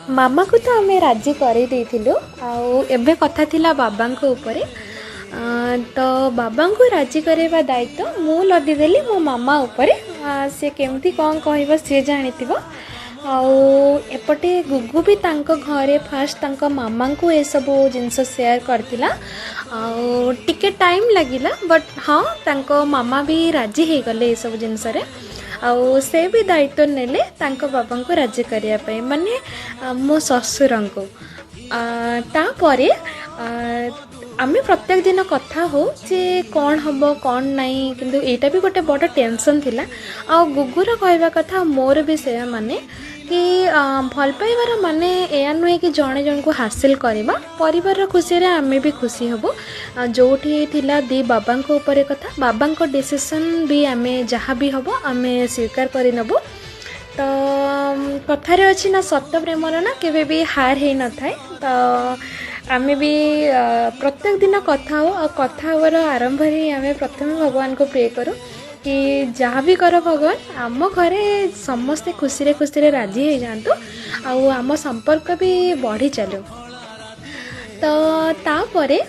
मामा को तो आम राजी कर एबे कथा थिला बाबा ऊपर तो बाबा को राजी करवा दायित्व मु लदीदेली मो मामा उपर सी केमती कौन कह सी जानी एपटे गुगु भी तांको घरे फास्ट तांको मामा को ये सब जिनस शेयर करथिला टिके टाइम लगिला बट हाँ तांको मामा भी राजी हो गले ये सब जिनस आउ से भी दायित्व नेले तांको बाबा को राजी करिया पे माने मो ससुर को तापरे आमे प्रत्येक दिन कथा हो जे कौन हम कौन नहीं किंतु एटा भी गोटे बड़ टेंशन थिला आ गुगुर कहवा कथा मोर भी से माने कि भल पाइबार माने या नुहे कि जड़े जन को हासिल करवा परिवार खुशी रे आमे भी खुशी हबो जोठी थिला दी बाबा को ऊपर कथा बाबा को डिसीजन भी आमे जहाँ भी हबो आमे स्वीकार करि नबो तो कथारे अच्छी ना सत्य प्रेमर ना केवे भी हार है न थाए तो आमे भी प्रत्येक दिन कथा हो और कथा हवर आरंभ ही आमे प्रथम भगवान को प्रे करूँ कि जहाँ भी कर भगवान आम घरे समस्ते खुशी रे राजी हो जातु आउ आम संपर्क भी बढ़ी चलू तो तापरे